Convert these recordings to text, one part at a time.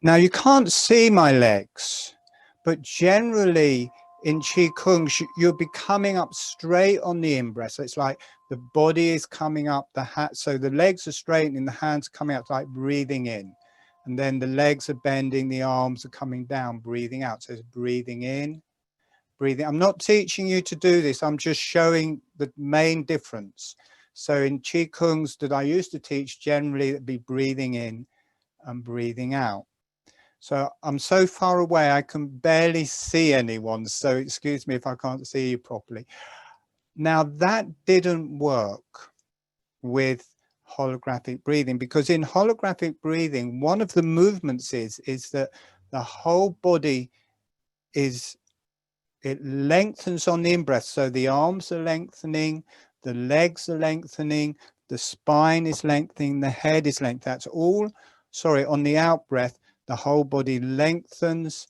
Now you can't see my legs, but generally in Qigong, you'll be coming up straight on the in-breath. So it's like the body is coming up, so the legs are straightening, the hands coming up, like breathing in. And then the legs are bending, the arms are coming down, breathing out. So it's breathing in, breathing. I'm not teaching you to do this. I'm just showing the main difference. So in Qigongs that I used to teach, generally it'd be breathing in and breathing out. So I'm so far away, I can barely see anyone. So excuse me if I can't see you properly. Now that didn't work with holographic breathing, because in holographic breathing, one of the movements is that the whole body it lengthens on the in-breath. So the arms are lengthening, the legs are lengthening, the spine is lengthening, the head is lengthening. That's all, sorry, on the out-breath, the whole body lengthens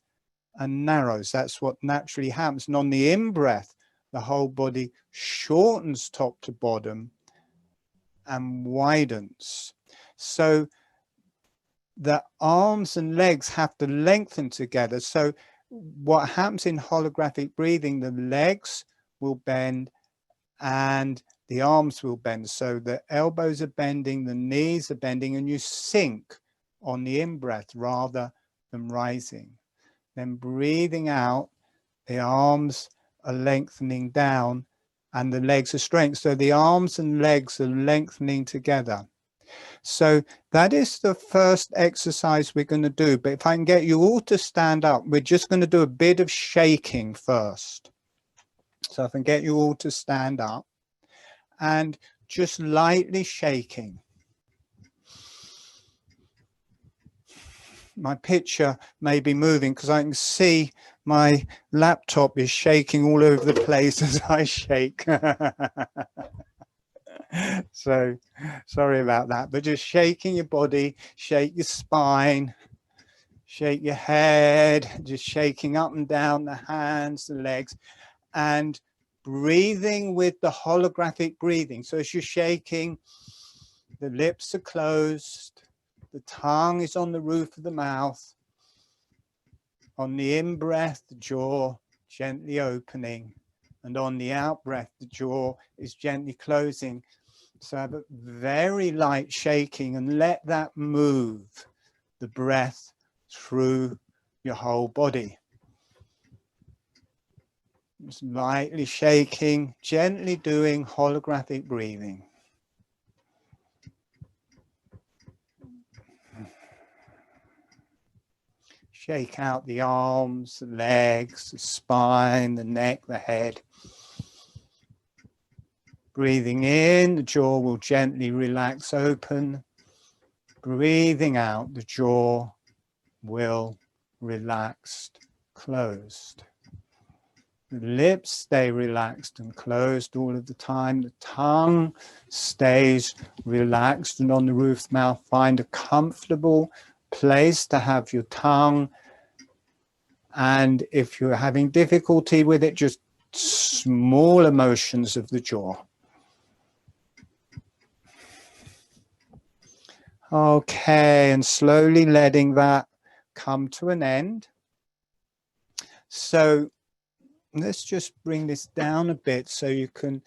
and narrows. That's what naturally happens. And on the in-breath, the whole body shortens top to bottom and widens. So the arms and legs have to lengthen together. So what happens in holographic breathing, the legs will bend and the arms will bend. So the elbows are bending, the knees are bending, and you sink on the in-breath rather than rising. Then breathing out, the arms are lengthening down and the legs are straight. So the arms and legs are lengthening together. So that is the first exercise we're going to do. But if I can get you all to stand up, we're just going to do a bit of shaking first. So if I can get you all to stand up and just lightly shaking. My picture may be moving because I can see my laptop is shaking all over the place as I shake. So sorry about that, but just shaking your body, shake your spine, shake your head, just shaking up and down the hands, the legs, and breathing with the holographic breathing. So as you're shaking, the lips are closed, the tongue is on the roof of the mouth. On the in-breath, the jaw gently opening, and on the out-breath, the jaw is gently closing. So have a very light shaking and let that move the breath through your whole body. Just lightly shaking, gently doing holographic breathing. Shake out the arms, the legs, the spine, the neck, the head. Breathing in, the jaw will gently relax open. Breathing out, the jaw will relaxed, closed. The lips stay relaxed and closed all of the time. The tongue stays relaxed and on the roof of the mouth. Find a comfortable place to have your tongue. And if you're having difficulty with it, just small motions of the jaw. Okay, and slowly letting that come to an end. So let's just bring this down a bit so you can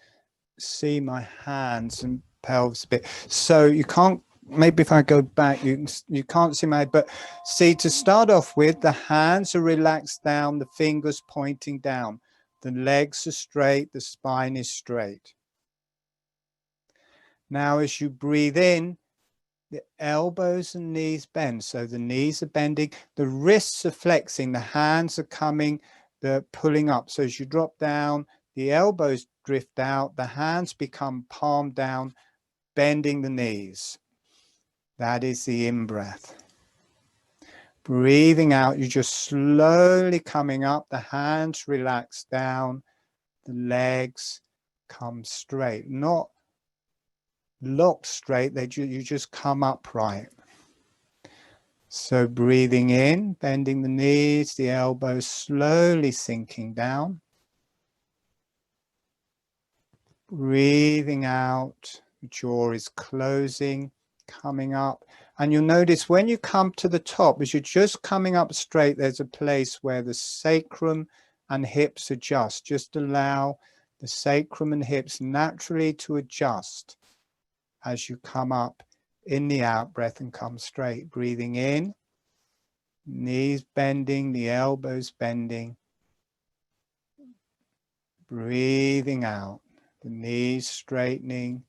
see my hands and pelvis a bit. So you can't, maybe if I go back, you can't see my head, but see, to start off with, the hands are relaxed down, the fingers pointing down, the legs are straight, the spine is straight. Now as you breathe in, the elbows and knees bend. So the knees are bending, the wrists are flexing, the hands are coming, they're pulling up. So as you drop down, the elbows drift out, the hands become palm down, bending the knees. That is the in-breath. Breathing out, you're just slowly coming up, the hands relax down, the legs come straight, not locked straight, you just come upright. So breathing in, bending the knees, the elbows slowly sinking down. Breathing out, the jaw is closing, coming up. And you'll notice when you come to the top, as you're just coming up straight, there's a place where the sacrum and hips adjust. Just allow the sacrum and hips naturally to adjust as you come up in the out breath and come straight. Breathing in, knees bending, the elbows bending. Breathing out, the knees straightening,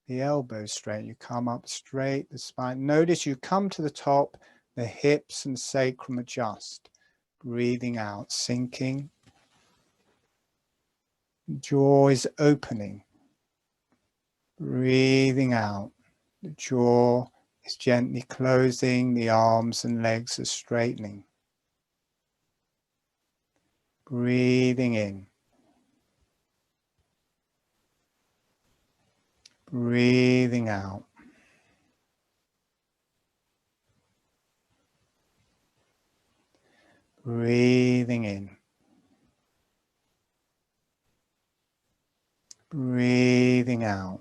the elbows straight. You come up straight, the spine. Notice you come to the top, the hips and sacrum adjust. Breathing out, sinking. Jaw is opening. Breathing out, the jaw is gently closing, the arms and legs are straightening. Breathing in. Breathing out. Breathing in. Breathing out.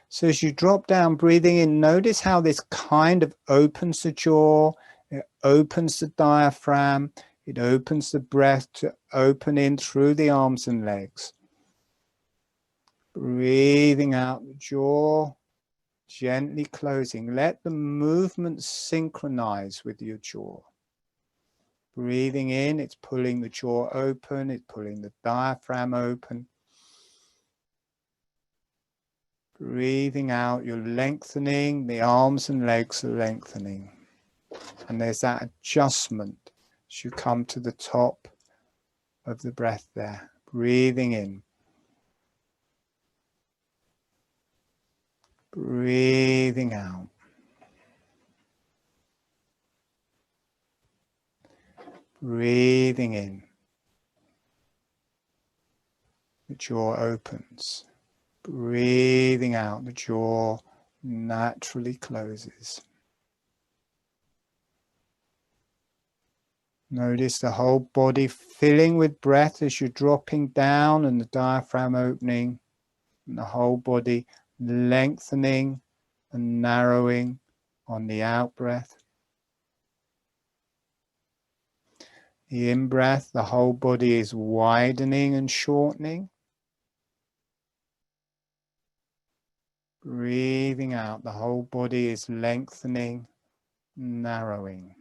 So as you drop down, breathing in, notice how this kind of opens the jaw, it opens the diaphragm, it opens the breath to open in through the arms and legs. Breathing out, the jaw gently closing. Let the movement synchronize with your jaw. Breathing in, it's pulling the jaw open, it's pulling the diaphragm open. Breathing out, you're lengthening, the arms and legs are lengthening. And there's that adjustment as you come to the top of the breath there. Breathing in. Breathing out. Breathing in. The jaw opens. Breathing out, the jaw naturally closes. Notice the whole body filling with breath as you're dropping down and the diaphragm opening, and the whole body lengthening and narrowing on the out breath. The in breath, the whole body is widening and shortening. Breathing out, the whole body is lengthening, narrowing.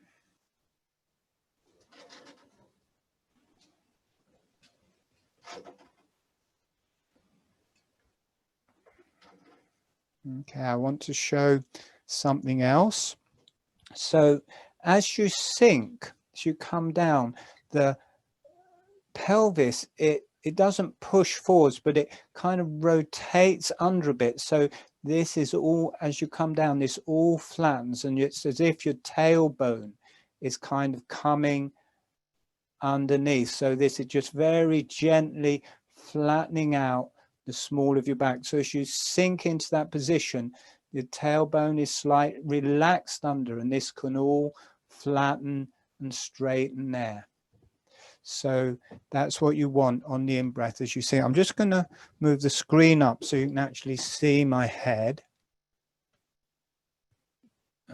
Okay, I want to show something else. So as you sink, as you come down, the pelvis, it doesn't push forwards, but it kind of rotates under a bit. So this is all, as you come down, this all flattens, and it's as if your tailbone is kind of coming underneath. So this is just very gently flattening out the small of your back. So as you sink into that position, the tailbone is slightly relaxed under, and this can all flatten and straighten there. So that's what you want on the in-breath as you see. I'm just going to move the screen up so you can actually see my head.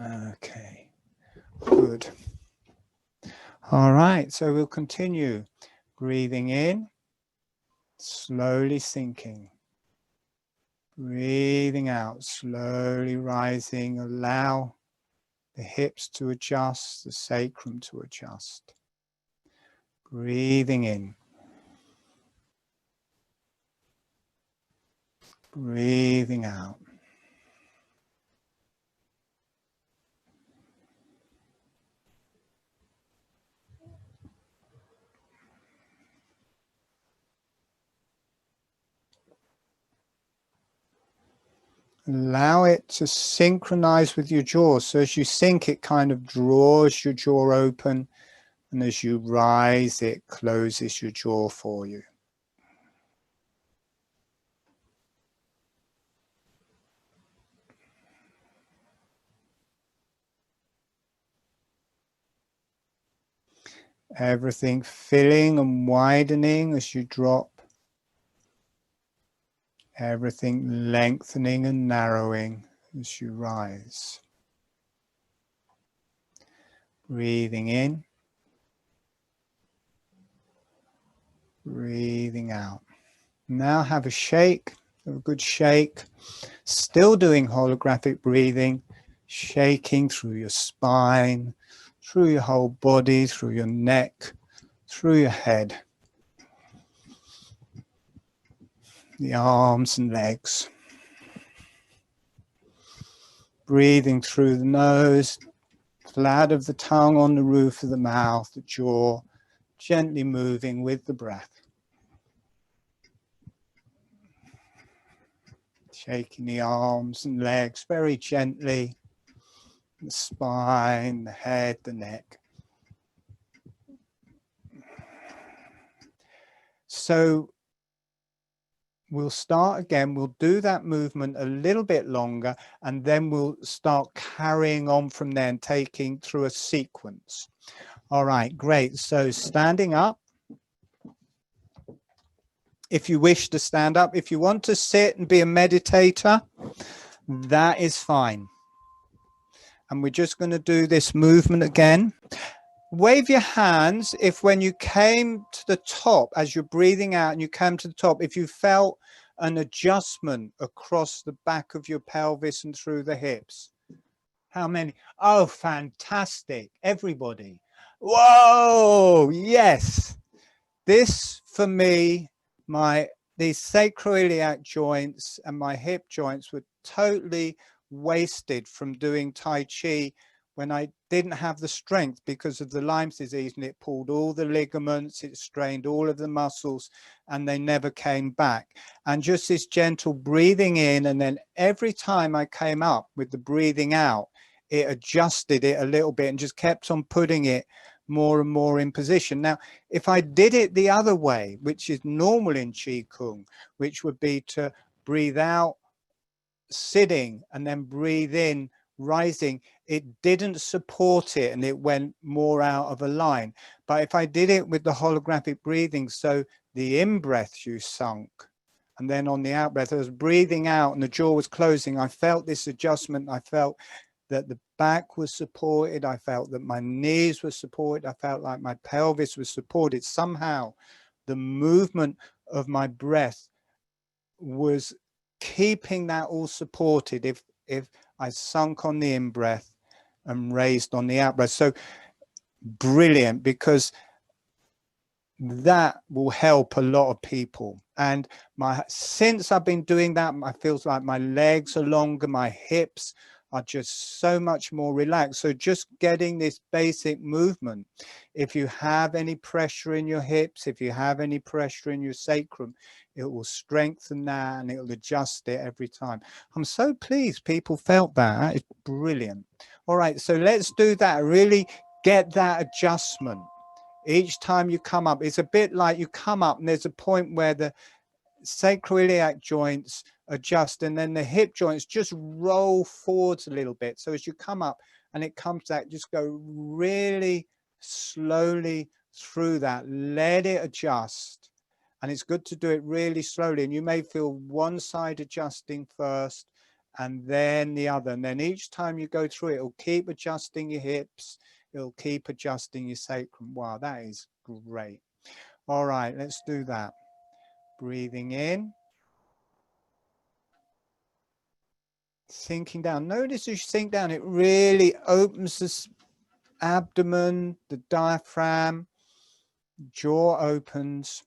Okay, good. All right, so we'll continue. Breathing in, slowly sinking. Breathing out, slowly rising. Allow the hips to adjust, the sacrum to adjust. Breathing in. Breathing out. Allow it to synchronize with your jaw. So as you sink, it kind of draws your jaw open. And as you rise, it closes your jaw for you. Everything filling and widening as you drop. Everything lengthening and narrowing as you rise. Breathing in, breathing out. Now have a shake, a good shake. Still doing holographic breathing, shaking through your spine, through your whole body, through your neck, through your head, the arms and legs. Breathing through the nose, flat of the tongue on the roof of the mouth, the jaw, gently moving with the breath. Shaking the arms and legs very gently, the spine, the head, the neck. So we'll start again, we'll do that movement a little bit longer, and then we'll start carrying on from there and taking through a sequence. All right, great. So standing up. If you wish to stand up, if you want to sit and be a meditator, that is fine. And we're just going to do this movement again. Wave your hands if when you came to the top, as you're breathing out and you came to the top, if you felt an adjustment across the back of your pelvis and through the hips. How many? Oh, fantastic. Everybody. Whoa, yes. This for me, these sacroiliac joints and my hip joints were totally wasted from doing Tai Chi when I didn't have the strength because of the Lyme's disease, and it pulled all the ligaments, it strained all of the muscles, and they never came back. And just this gentle breathing in, and then every time I came up with the breathing out, it adjusted it a little bit and just kept on putting it more and more in position. Now, if I did it the other way, which is normal in Qi Kung, which would be to breathe out sitting and then breathe in rising, it didn't support it and it went more out of a line. But if I did it with the holographic breathing, so the in-breath you sunk, and then on the out-breath, I was breathing out and the jaw was closing, I felt this adjustment, I felt that the back was supported, I felt that my knees were supported, I felt like my pelvis was supported. Somehow the movement of my breath was keeping that all supported if I sunk on the in-breath and raised on the out-breath. So brilliant, because that will help a lot of people. And since I've been doing that, I feels like my legs are longer, my hips are just so much more relaxed. So just getting this basic movement, if you have any pressure in your hips, if you have any pressure in your sacrum, it will strengthen that and it will adjust it every time. I'm so pleased people felt that. It's brilliant. All right, so let's do that. Really get that adjustment. Each time you come up, it's a bit like you come up and there's a point where the sacroiliac joints adjust and then the hip joints just roll forwards a little bit. So as you come up and it comes back, just go really slowly through that, let it adjust. And it's good to do it really slowly. And you may feel one side adjusting first and then the other. And then each time you go through it, it'll keep adjusting your hips. It'll keep adjusting your sacrum. Wow, that is great. All right, let's do that. Breathing in. Sinking down. Notice as you sink down, it really opens the abdomen, the diaphragm, jaw opens.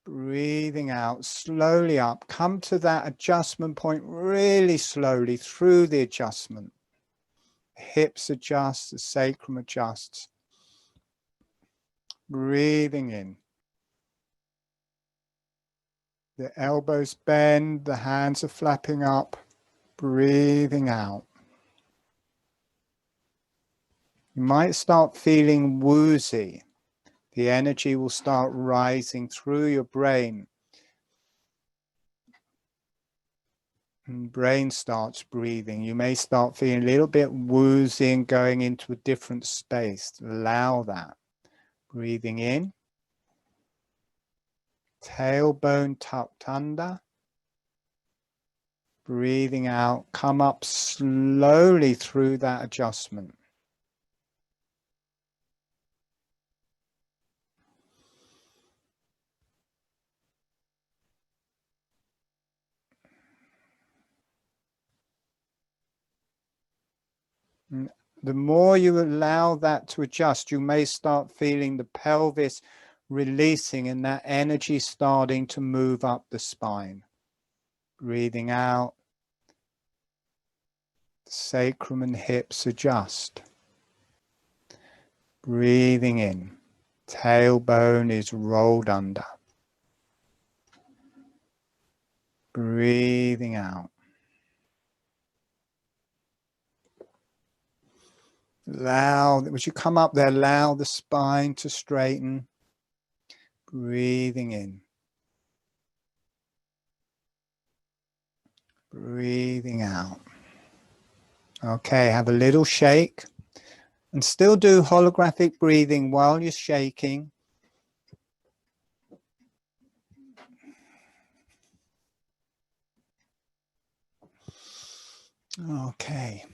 Breathing out, slowly up. Come to that adjustment point really slowly through the adjustment. Hips adjust, the sacrum adjusts. Breathing in. The elbows bend, the hands are flapping up. Breathing out. You might start feeling woozy. The energy will start rising through your brain. And brain starts breathing. You may start feeling a little bit woozy and going into a different space. Allow that. Breathing in. Tailbone tucked under. Breathing out, come up slowly through that adjustment. The more you allow that to adjust, you may start feeling the pelvis releasing and that energy starting to move up the spine. Breathing out, sacrum and hips adjust. Breathing in, tailbone is rolled under. Breathing out. Allow, as you come up there, allow the spine to straighten. Breathing in. Breathing out. Okay, have a little shake. And still do holographic breathing while you're shaking. Okay.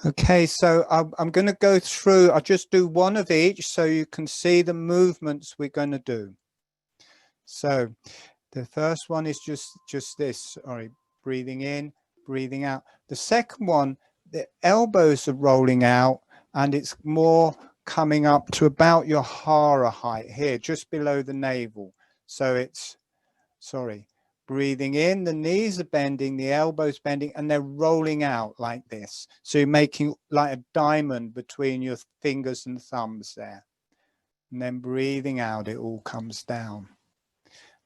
Okay, so I'm going to go through, I'll just do one of each so you can see the movements we're going to do. So the first one is just this, sorry, breathing in, breathing out. The second one, the elbows are rolling out and it's more coming up to about your hara height here, just below the navel. So it's, sorry, breathing in, the knees are bending, the elbows bending, and they're rolling out like this. So you're making like a diamond between your fingers and thumbs there. And then breathing out, it all comes down.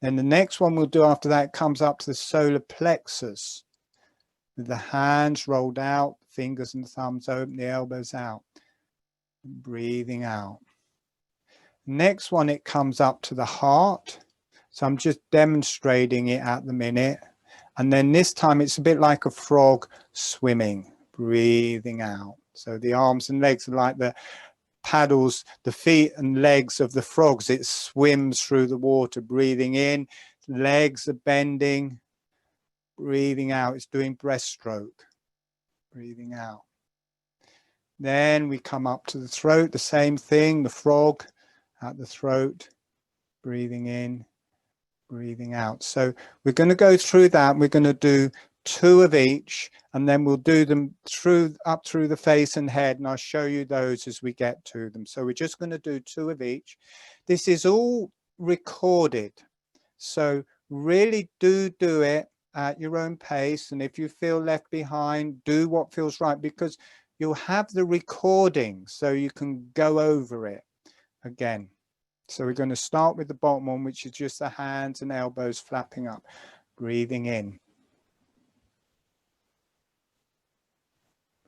Then the next one we'll do after that comes up to the solar plexus. With the hands rolled out, fingers and thumbs open, the elbows out. Breathing out. Next one, it comes up to the heart. So I'm just demonstrating it at the minute. And then this time it's a bit like a frog swimming, breathing out. So the arms and legs are like the paddles, the feet and legs of the frogs. It swims through the water, breathing in, legs are bending, breathing out. It's doing breaststroke, breathing out. Then we come up to the throat, the same thing, the frog at the throat, breathing in, breathing out. So we're going to go through that. We're going to do 2 of each, and then we'll do them up through the face and head, and I'll show you those as we get to them. So we're just going to do 2 of each. This is all recorded, so really do it at your own pace, and if you feel left behind, do what feels right, because you'll have the recording so you can go over it again. So we're going to start with the bottom one, which is just the hands and elbows flapping up, breathing in,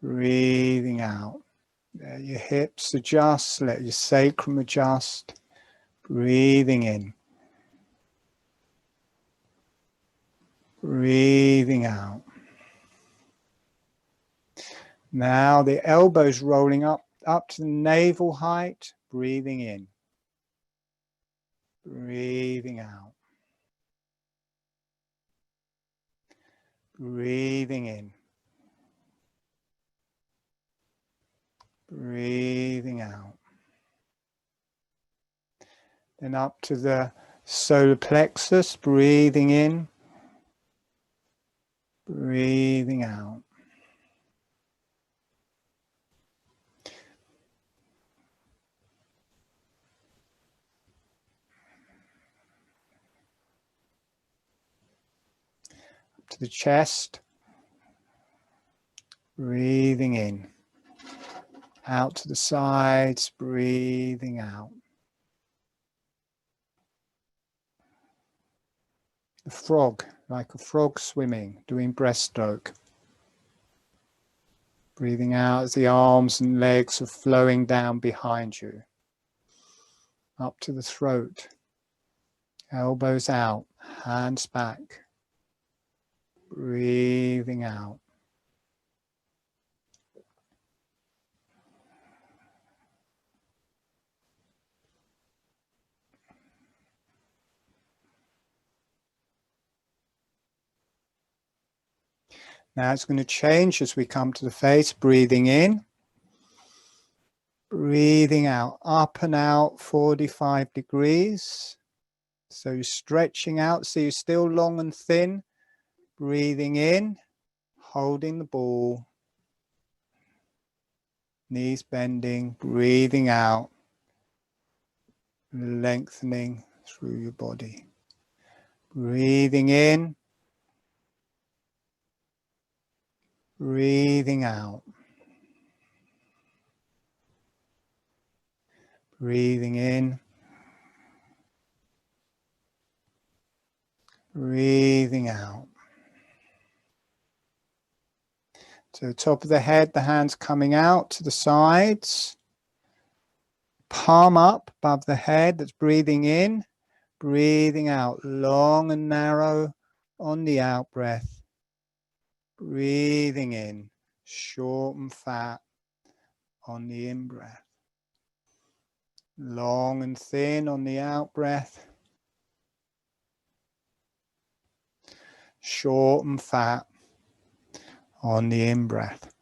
breathing out. Let your hips adjust, let your sacrum adjust, breathing in, breathing out. Now the elbows rolling up to the navel height, breathing in, breathing out, breathing in, breathing out. Then up to the solar plexus, breathing in, breathing out. Up to the chest, breathing in. Out to the sides, breathing out. The frog, like a frog swimming, doing breaststroke. Breathing out as the arms and legs are flowing down behind you. Up to the throat. Elbows out, hands back. Breathing out. Now it's going to change as we come to the face, breathing in, breathing out, up and out 45 degrees. So you're stretching out, so you're still long and thin, breathing in, holding the ball, knees bending, breathing out, lengthening through your body. Breathing in, breathing out. Breathing in, breathing out. So top of the head, the hands coming out to the sides. Palm up above the head, that's breathing in, breathing out, long and narrow on the out breath. Breathing in, short and fat on the in breath. Long and thin on the out breath. Short and fat on the in breath.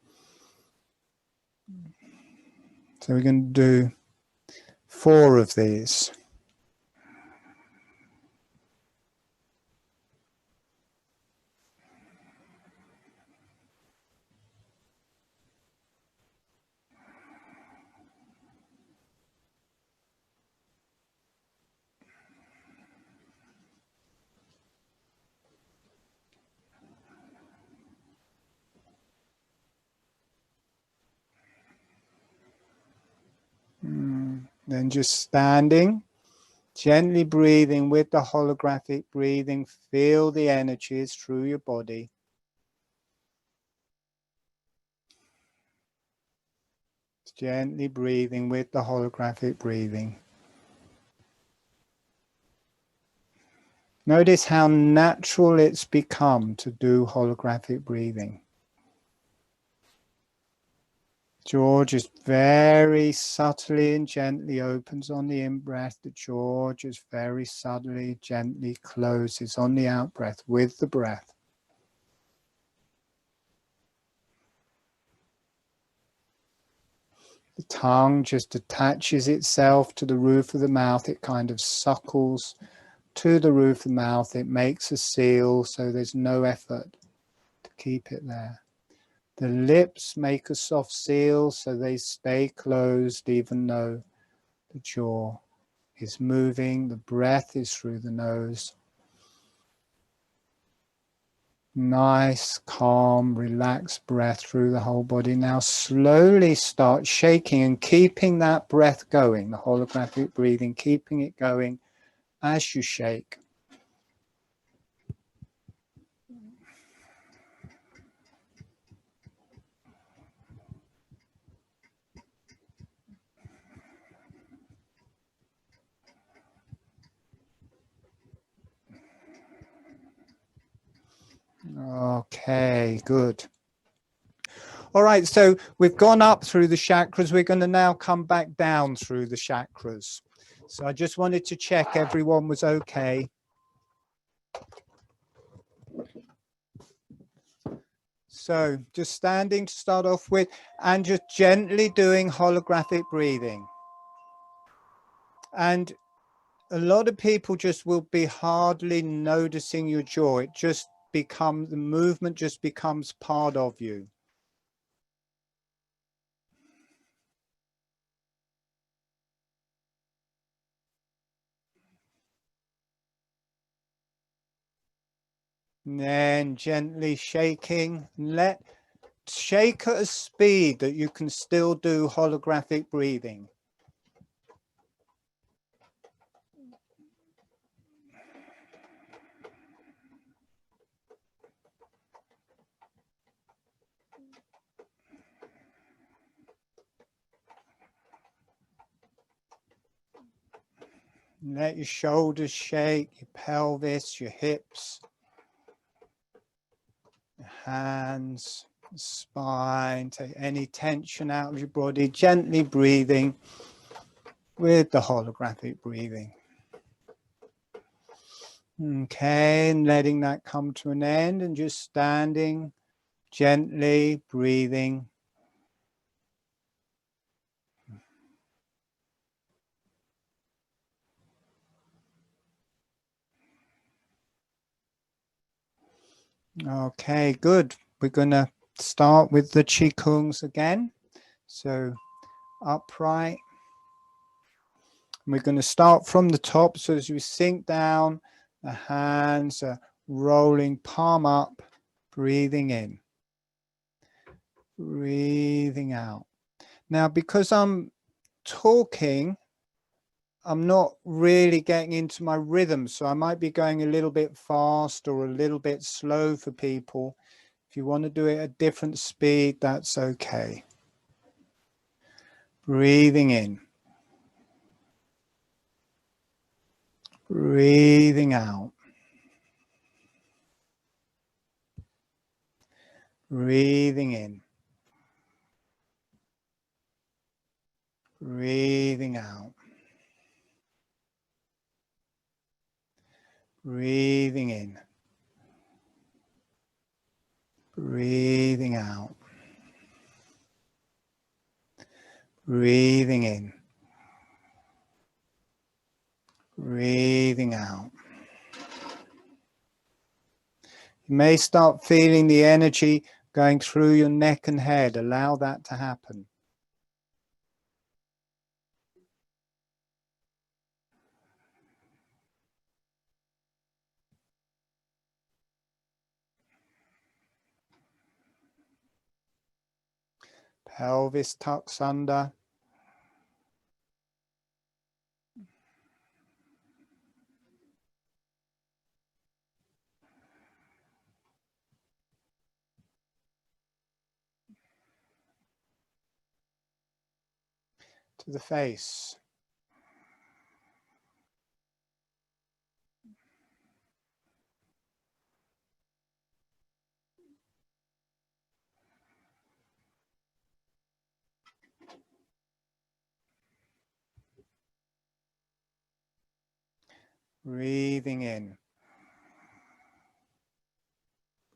So we're going to do 4 of these. Then just standing, gently breathing with the holographic breathing. Feel the energies through your body. Gently breathing with the holographic breathing. Notice how natural it's become to do holographic breathing. Jaw just very subtly and gently opens on the in-breath. The jaw just very subtly, gently closes on the out-breath with the breath. The tongue just attaches itself to the roof of the mouth. It kind of suckles to the roof of the mouth. It makes a seal, so there's no effort to keep it there. The lips make a soft seal, so they stay closed even though the jaw is moving. The breath is through the nose. Nice, calm, relaxed breath through the whole body. Now slowly start shaking and keeping that breath going, the holographic breathing, keeping it going as you shake. Okay, good. All right, so we've gone up through the chakras. We're going to now come back down through the chakras. So I just wanted to check everyone was okay. So just standing to start off with and just gently doing holographic breathing. And a lot of people just will be hardly noticing your jaw. It just becomes, the movement just becomes part of you. And then gently shaking. Shake at a speed that you can still do holographic breathing. Let your shoulders shake, your pelvis, your hips, your hands, spine. Take any tension out of your body, gently breathing with the holographic breathing. Okay, and letting that come to an end and just standing Gently breathing. Okay, good. We're going to start with the Qigongs again. So upright. We're going to start from the top. So as we sink down, the hands are rolling, palm up, breathing in, breathing out. Now, because I'm talking, I'm not really getting into my rhythm. So I might be going a little bit fast or a little bit slow for people. If you want to do it at different speed, that's okay. Breathing in, breathing out, breathing in, breathing out, breathing in, breathing out, breathing in, breathing out. You may start feeling the energy going through your neck and head. Allow that to happen. Pelvis tucks under. To the face. Breathing in,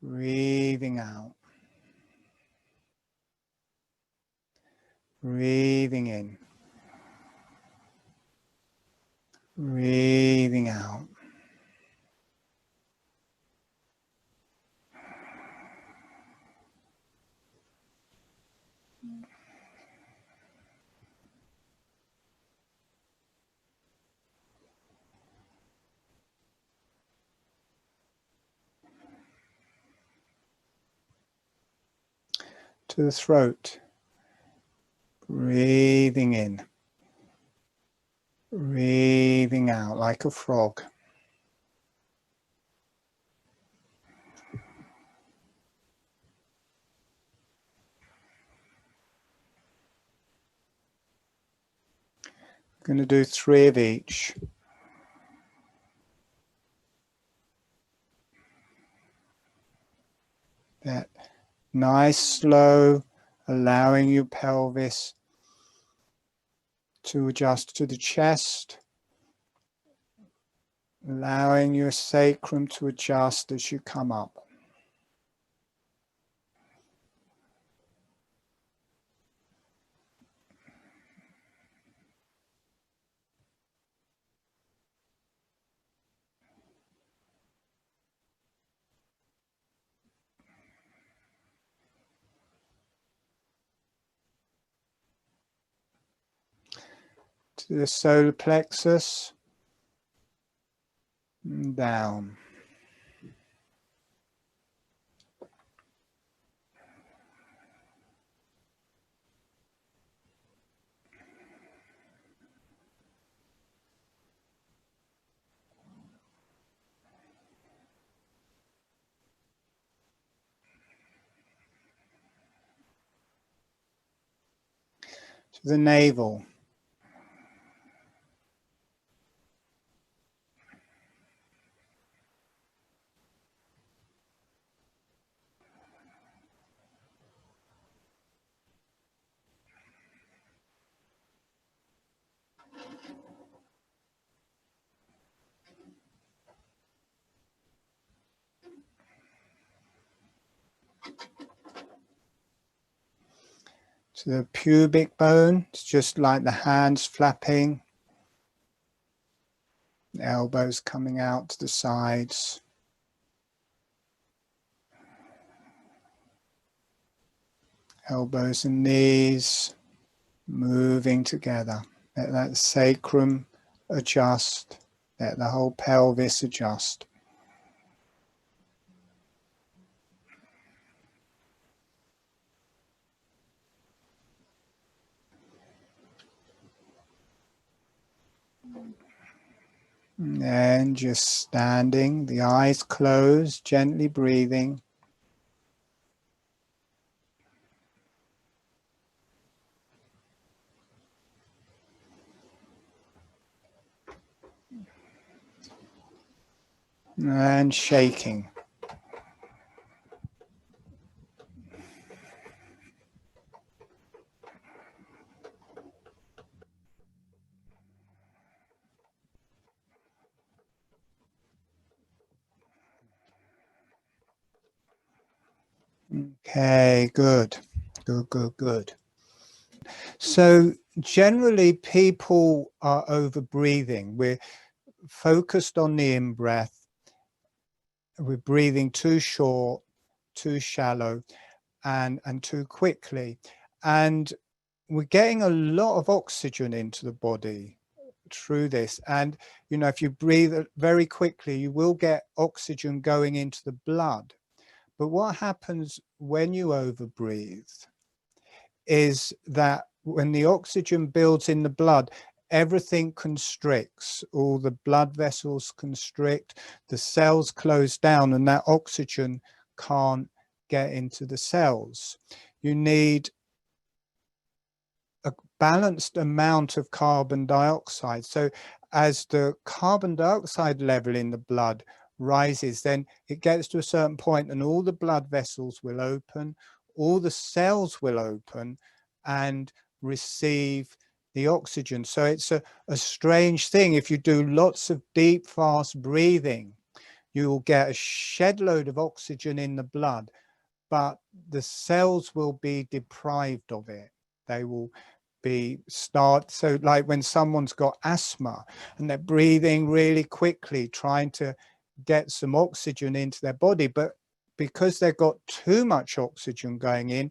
breathing out, breathing in, breathing out. To the throat. Breathing in, breathing out like a frog. I'm going to do 3 of each. That nice, slow, allowing your pelvis to adjust to the chest, allowing your sacrum to adjust as you come up. To the solar plexus, and down. To the navel. So the pubic bone, it's just like the hands flapping, elbows coming out to the sides. Elbows and knees moving together. Let that sacrum adjust. Let the whole pelvis adjust. And just standing, the eyes closed, gently breathing. And shaking. Okay, good. Good. So generally people are over breathing. We're focused on the in-breath. We're breathing too short, too shallow, and too quickly. And we're getting a lot of oxygen into the body through this. And, you know, if you breathe very quickly, you will get oxygen going into the blood. But what happens when you overbreathe is that when the oxygen builds in the blood, everything constricts, all the blood vessels constrict, the cells close down, and that oxygen can't get into the cells. You need a balanced amount of carbon dioxide. So as the carbon dioxide level in the blood rises, then it gets to a certain point and all the blood vessels will open, all the cells will open and receive the oxygen. So it's a strange thing. If you do lots of deep, fast breathing, you will get a shed load of oxygen in the blood, but the cells will be deprived of it. They will so like when someone's got asthma and they're breathing really quickly trying to get some oxygen into their body, but because they've got too much oxygen going in,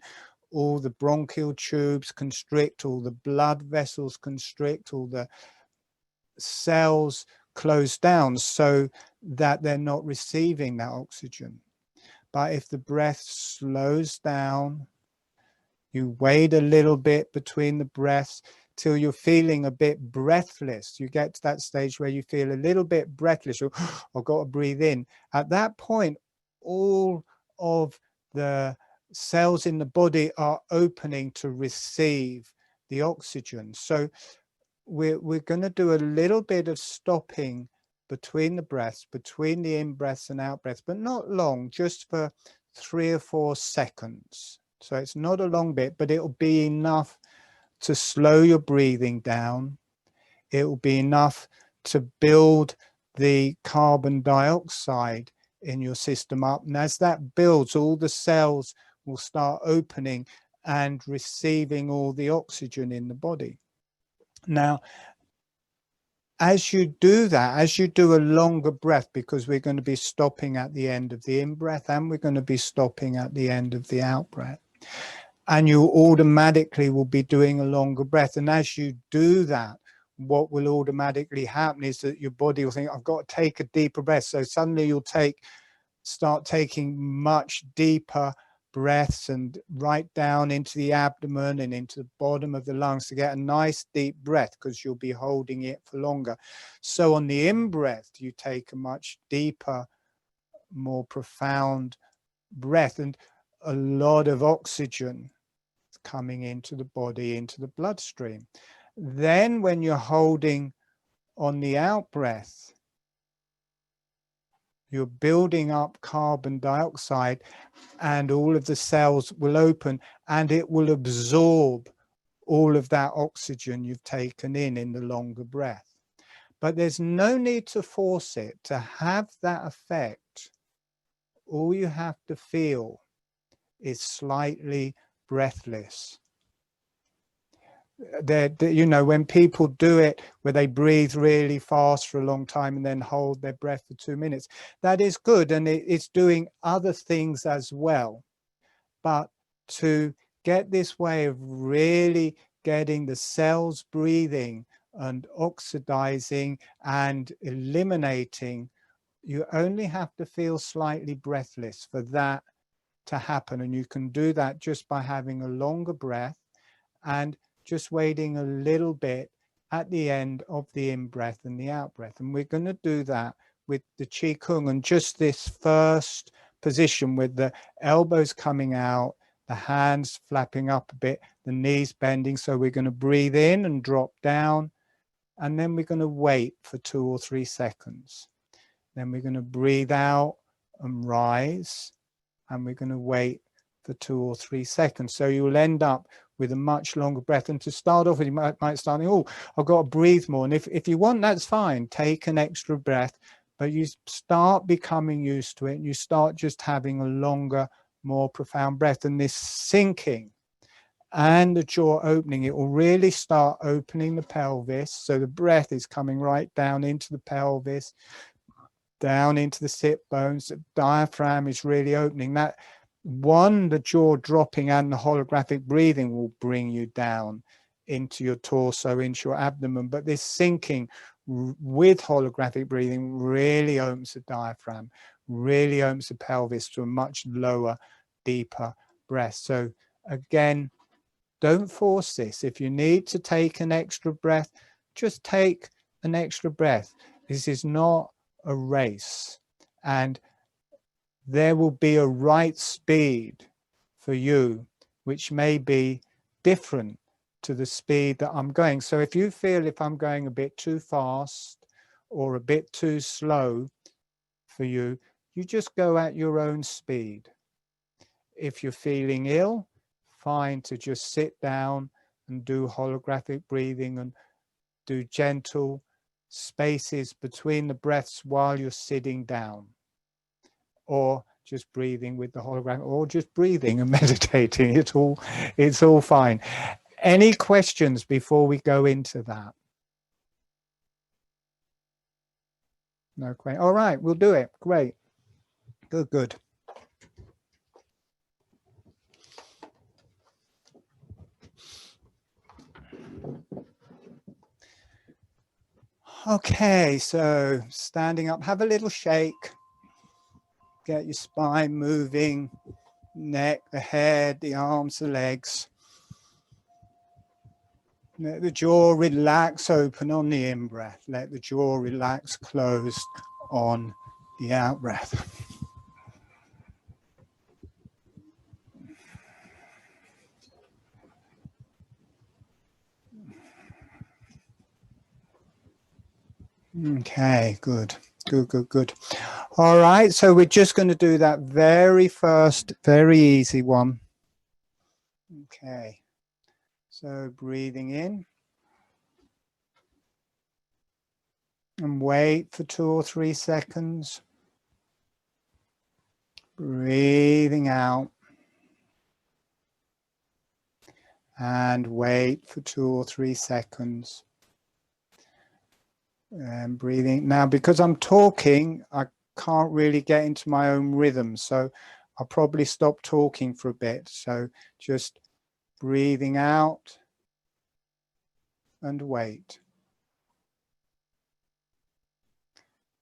all the bronchial tubes constrict, all the blood vessels constrict, all the cells close down so that they're not receiving that oxygen. But if the breath slows down, you wait a little bit between the breaths till you're feeling a bit breathless. You get to that stage where you feel a little bit breathless. I've got to breathe in. At that point, all of the cells in the body are opening to receive the oxygen. So we're going to do a little bit of stopping between the breaths, between the in breaths and out breaths, but not long, just for 3 or 4 seconds. So it's not a long bit, but it'll be enough to slow your breathing down. It will be enough to build the carbon dioxide in your system up. And as that builds, all the cells will start opening and receiving all the oxygen in the body. Now, as you do that, as you do a longer breath, because we're going to be stopping at the end of the in-breath and we're going to be stopping at the end of the out-breath, and you automatically will be doing a longer breath. And as you do that, what will automatically happen is that your body will think, I've got to take a deeper breath. So suddenly you'll start taking much deeper breaths and right down into the abdomen and into the bottom of the lungs to get a nice deep breath, because you'll be holding it for longer. So on the in-breath, you take a much deeper, more profound breath, and a lot of oxygen coming into the body, into the bloodstream. Then when you're holding on the out breath, you're building up carbon dioxide and all of the cells will open and it will absorb all of that oxygen you've taken in the longer breath. But there's no need to force it to have that effect. All you have to feel is slightly breathless. you know, when people do it where they breathe really fast for a long time and then hold their breath for 2 minutes, that is good, and it's doing other things as well. But to get this way of really getting the cells breathing and oxidizing and eliminating, you only have to feel slightly breathless for that to happen. And you can do that just by having a longer breath and just waiting a little bit at the end of the in-breath and the out-breath. And we're going to do that with the Qigong, and just this first position with the elbows coming out, the hands flapping up a bit, the knees bending. So we're going to breathe in and drop down, and then we're going to wait for 2 or 3 seconds. Then we're going to breathe out and rise, and we're going to wait for 2 or 3 seconds. So you'll end up with a much longer breath. And to start off with, you might start thinking, oh, I've got to breathe more. And if you want, that's fine. Take an extra breath, but you start becoming used to it, and you start just having a longer, more profound breath. And this sinking and the jaw opening, it will really start opening the pelvis. So the breath is coming right down into the pelvis, down into the sit bones. The diaphragm is really opening. That one, the jaw dropping and the holographic breathing will bring you down into your torso, into your abdomen. But this sinking with holographic breathing really opens the diaphragm, really opens the pelvis to a much lower, deeper breath. So again, don't force this. If you need to take an extra breath, just take an extra breath. This is not a race, and there will be a right speed for you, which may be different to the speed that I'm going. So if you feel if I'm going a bit too fast or a bit too slow for you, you just go at your own speed. If you're feeling ill, fine to just sit down and do holographic breathing and do gentle spaces between the breaths while you're sitting down, or just breathing with the hologram, or just breathing and meditating. It's all fine. Any questions before we go into that? No question. All right, we'll do it. Great. Good. Okay, so standing up, have a little shake. Get your spine moving, neck, the head, the arms, the legs. Let the jaw relax open on the in-breath. Let the jaw relax closed on the out-breath. Okay, good. All right, so we're just going to do that very first, very easy one. Okay, so breathing in. And wait for 2 or 3 seconds. Breathing out. And wait for 2 or 3 seconds. And breathing. Now, because I'm talking, I can't really get into my own rhythm, so I'll probably stop talking for a bit. So just breathing out and wait.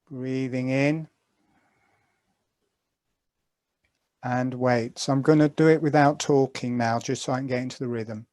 Breathing in and wait. So I'm going to do it without talking now, just so I can get into the rhythm.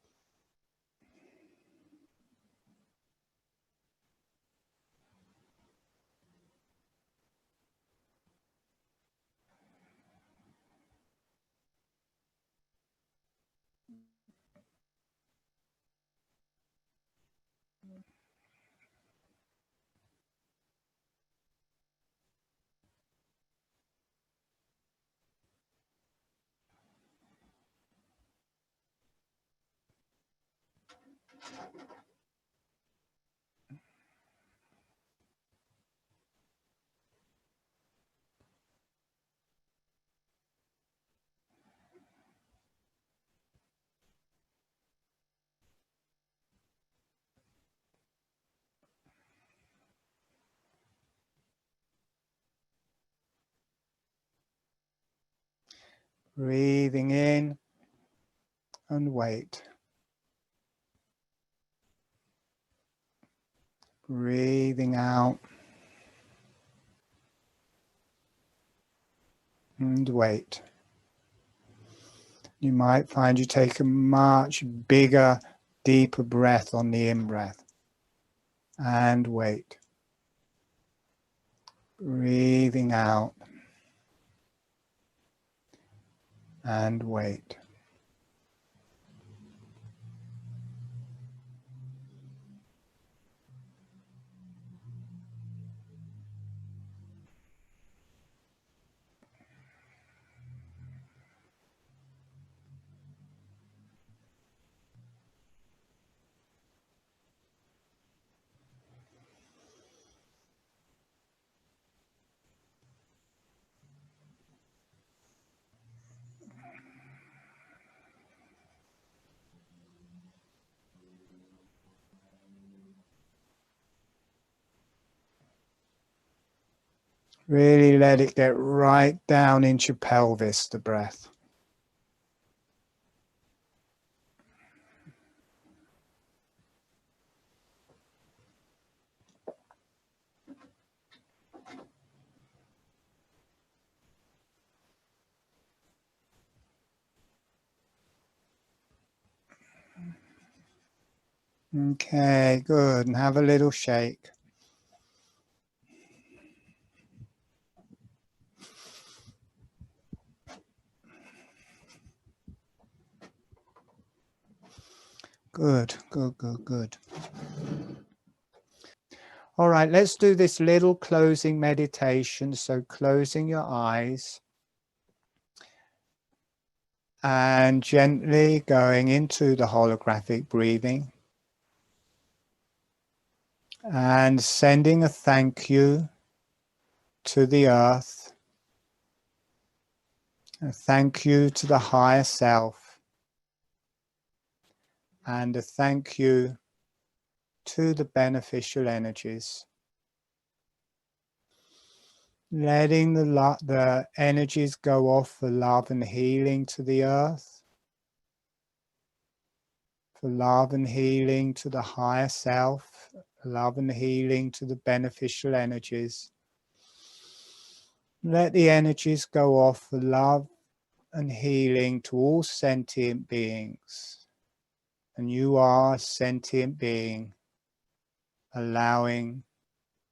Breathing in and wait. Breathing out and wait. You might find you take a much bigger, deeper breath on the in-breath. And wait. Breathing out and wait. Really let it get right down into your pelvis, the breath. Okay, good. And have a little shake. Good, good, good, good. All right, let's do this little closing meditation. So closing your eyes and gently going into the holographic breathing and sending a thank you to the earth, a thank you to the higher self, and a thank you to the beneficial energies. Letting the energies go off for love and healing to the earth, for love and healing to the higher self, love and healing to the beneficial energies. Let the energies go off for love and healing to all sentient beings. And you are a sentient being, allowing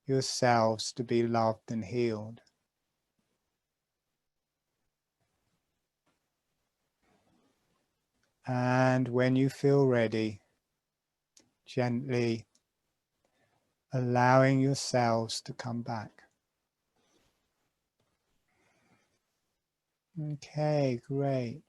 yourselves to be loved and healed. And when you feel ready, gently allowing yourselves to come back. Okay, great.